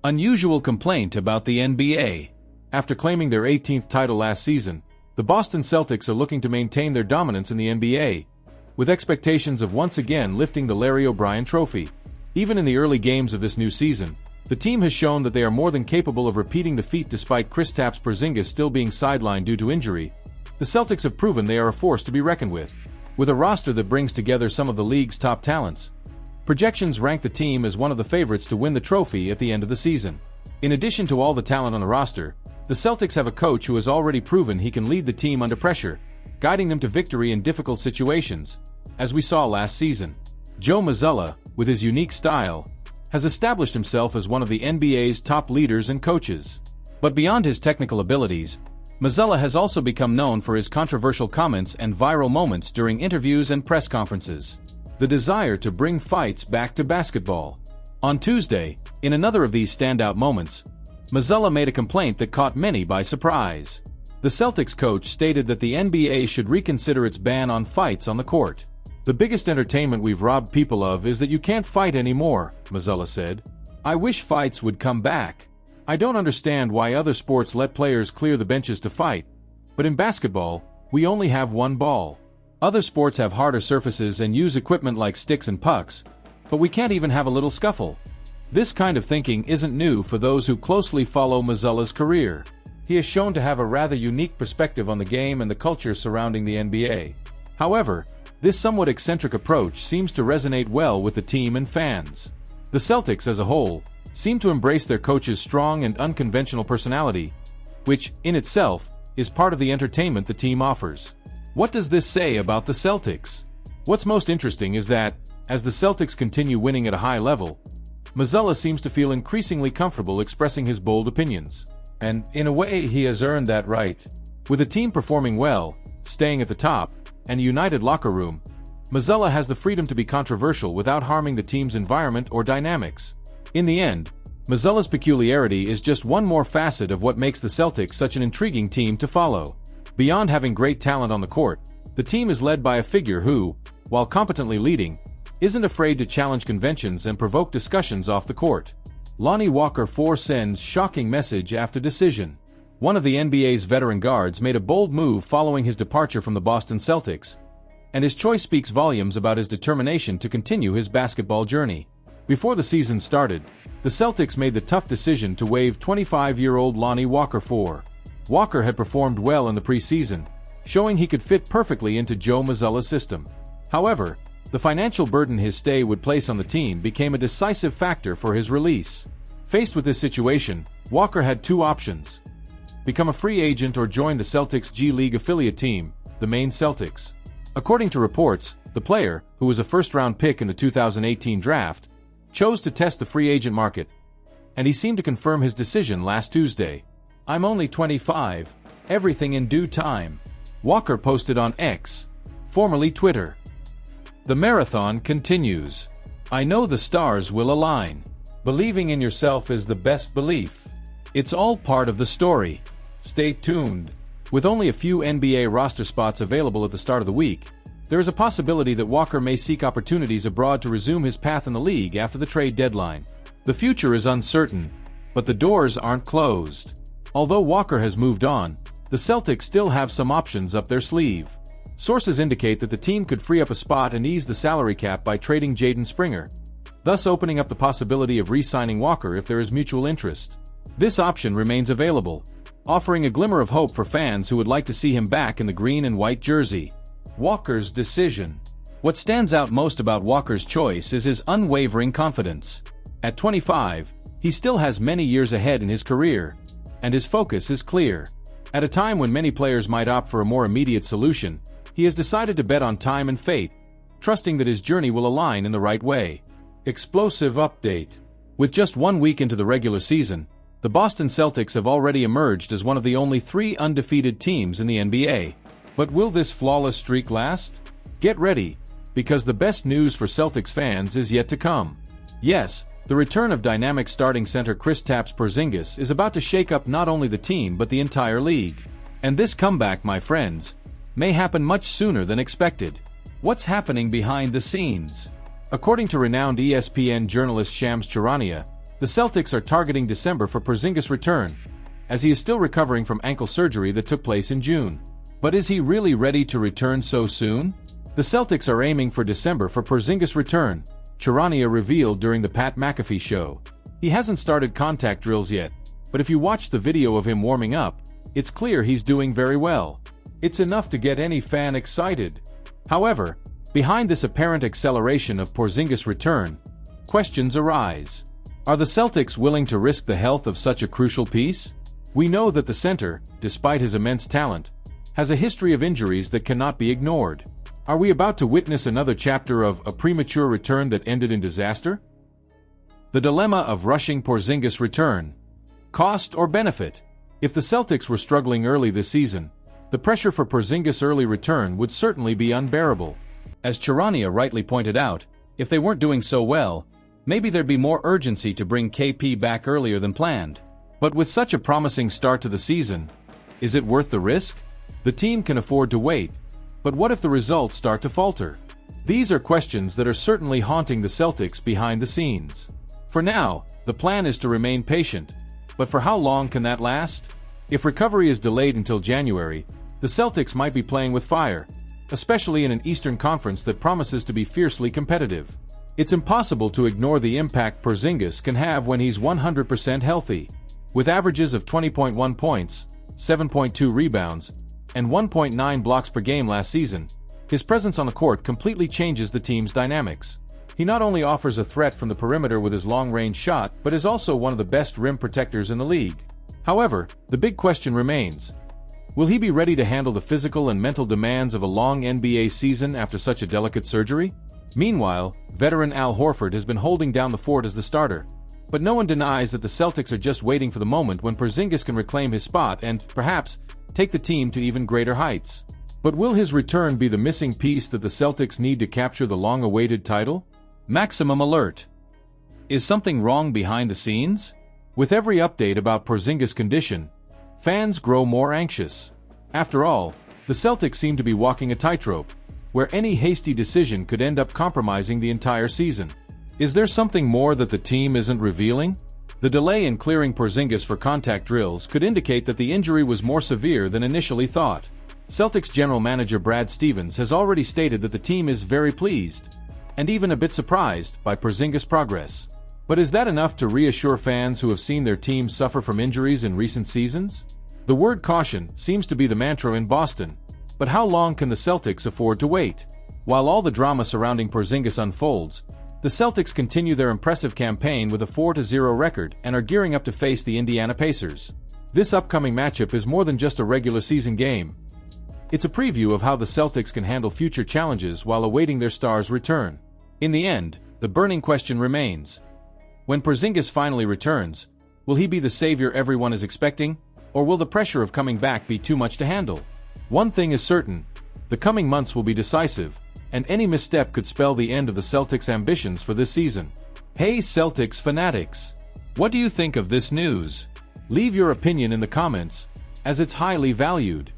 Unusual complaint about the NBA. After claiming their 18th title last season, the Boston Celtics are looking to maintain their dominance in the NBA, with expectations of once again lifting the Larry O'Brien Trophy. Even in the early games of this new season, the team has shown that they are more than capable of repeating the feat despite Kristaps Porzingis still being sidelined due to injury. The Celtics have proven they are a force to be reckoned with. With a roster that brings together some of the league's top talents, projections rank the team as one of the favorites to win the trophy at the end of the season. In addition to all the talent on the roster, the Celtics have a coach who has already proven he can lead the team under pressure, guiding them to victory in difficult situations, as we saw last season. Joe Mazzulla, with his unique style, has established himself as one of the NBA's top leaders and coaches. But beyond his technical abilities, Mazzulla has also become known for his controversial comments and viral moments during interviews and press conferences. The desire to bring fights back to basketball. On Tuesday, in another of these standout moments, Mazzulla made a complaint that caught many by surprise. The Celtics coach stated that the NBA should reconsider its ban on fights on the court. "The biggest entertainment we've robbed people of is that you can't fight anymore," Mazzulla said. "I wish fights would come back. I don't understand why other sports let players clear the benches to fight, but in basketball, we only have one ball. Other sports have harder surfaces and use equipment like sticks and pucks, but we can't even have a little scuffle." This kind of thinking isn't new for those who closely follow Mazzulla's career. He is shown to have a rather unique perspective on the game and the culture surrounding the NBA. However, this somewhat eccentric approach seems to resonate well with the team and fans. The Celtics as a whole seem to embrace their coach's strong and unconventional personality, which, in itself, is part of the entertainment the team offers. What does this say about the Celtics? What's most interesting is that, as the Celtics continue winning at a high level, Mazzulla seems to feel increasingly comfortable expressing his bold opinions. And, in a way, he has earned that right. With the team performing well, staying at the top, and a united locker room, Mazzulla has the freedom to be controversial without harming the team's environment or dynamics. In the end, Mazzulla's peculiarity is just one more facet of what makes the Celtics such an intriguing team to follow. Beyond having great talent on the court, the team is led by a figure who, while competently leading, isn't afraid to challenge conventions and provoke discussions off the court. Lonnie Walker IV sends shocking message after decision. One of the NBA's veteran guards made a bold move following his departure from the Boston Celtics, and his choice speaks volumes about his determination to continue his basketball journey. Before the season started, the Celtics made the tough decision to waive 25-year-old Lonnie Walker IV. Walker had performed well in the preseason, showing he could fit perfectly into Joe Mazzulla's system. However, the financial burden his stay would place on the team became a decisive factor for his release. Faced with this situation, Walker had two options: become a free agent or join the Celtics' G League affiliate team, the Maine Celtics. According to reports, the player, who was a first-round pick in the 2018 draft, chose to test the free agent market, and he seemed to confirm his decision last Tuesday. "I'm only 25, everything in due time," Walker posted on X, formerly Twitter. "The marathon continues. I know the stars will align. Believing in yourself is the best belief. It's all part of the story. Stay tuned." With only a few NBA roster spots available at the start of the week, there is a possibility that Walker may seek opportunities abroad to resume his path in the league after the trade deadline. The future is uncertain, but the doors aren't closed. Although Walker has moved on, the Celtics still have some options up their sleeve. Sources indicate that the team could free up a spot and ease the salary cap by trading Jaden Springer, thus opening up the possibility of re-signing Walker if there is mutual interest. This option remains available, offering a glimmer of hope for fans who would like to see him back in the green and white jersey. Walker's decision. What stands out most about Walker's choice is his unwavering confidence. At 25, he still has many years ahead in his career, and his focus is clear. At a time when many players might opt for a more immediate solution, he has decided to bet on time and fate, trusting that his journey will align in the right way. Explosive update. With just 1 week into the regular season, the Boston Celtics have already emerged as one of the only 3 undefeated teams in the NBA. But will this flawless streak last? Get ready, because the best news for Celtics fans is yet to come. Yes, the return of dynamic starting center Kristaps Porzingis is about to shake up not only the team but the entire league. And this comeback, my friends, may happen much sooner than expected. What's happening behind the scenes? According to renowned ESPN journalist Shams Charania, The Celtics are targeting December for Porzingis' return, as he is still recovering from ankle surgery that took place in June. But is he really ready to return so soon? The Celtics are aiming for December for Porzingis' return, Charania revealed during the Pat McAfee Show. He hasn't started contact drills yet, but if you watch the video of him warming up, it's clear he's doing very well. It's enough to get any fan excited. However, behind this apparent acceleration of Porzingis' return, questions arise. Are the Celtics willing to risk the health of such a crucial piece? We know that the center, despite his immense talent, has a history of injuries that cannot be ignored. Are we about to witness another chapter of a premature return that ended in disaster? The dilemma of rushing Porzingis' return. Cost or benefit? If the Celtics were struggling early this season, the pressure for Porzingis' early return would certainly be unbearable. As Charania rightly pointed out, if they weren't doing so well, maybe there'd be more urgency to bring KP back earlier than planned. But with such a promising start to the season, is it worth the risk? The team can afford to wait, but what if the results start to falter? These are questions that are certainly haunting the Celtics behind the scenes. For now, the plan is to remain patient, but for how long can that last? If recovery is delayed until January, the Celtics might be playing with fire, especially in an Eastern Conference that promises to be fiercely competitive. It's impossible to ignore the impact Porzingis can have when he's 100% healthy. With averages of 20.1 points, 7.2 rebounds, and 1.9 blocks per game last season, his presence on the court completely changes the team's dynamics. He not only offers a threat from the perimeter with his long-range shot, but is also one of the best rim protectors in the league. However, the big question remains: will he be ready to handle the physical and mental demands of a long NBA season after such a delicate surgery? Meanwhile, veteran Al Horford has been holding down the fort as the starter. But no one denies that the Celtics are just waiting for the moment when Porzingis can reclaim his spot and, perhaps, take the team to even greater heights. But will his return be the missing piece that the Celtics need to capture the long-awaited title? Maximum alert. Is something wrong behind the scenes? With every update about Porzingis' condition, fans grow more anxious. After all, the Celtics seem to be walking a tightrope, where any hasty decision could end up compromising the entire season. Is there something more that the team isn't revealing? The delay in clearing Porzingis for contact drills could indicate that the injury was more severe than initially thought. Celtics general manager Brad Stevens has already stated that the team is very pleased, and even a bit surprised, by Porzingis' progress. But is that enough to reassure fans who have seen their team suffer from injuries in recent seasons? The word caution seems to be the mantra in Boston, but how long can the Celtics afford to wait? While all the drama surrounding Porzingis unfolds, the Celtics continue their impressive campaign with a 4-0 record and are gearing up to face the Indiana Pacers. This upcoming matchup is more than just a regular season game. It's a preview of how the Celtics can handle future challenges while awaiting their star's return. In the end, the burning question remains: when Porzingis finally returns, will he be the savior everyone is expecting, or will the pressure of coming back be too much to handle? One thing is certain: the coming months will be decisive, and any misstep could spell the end of the Celtics' ambitions for this season. Hey Celtics fanatics! What do you think of this news? Leave your opinion in the comments, as it's highly valued.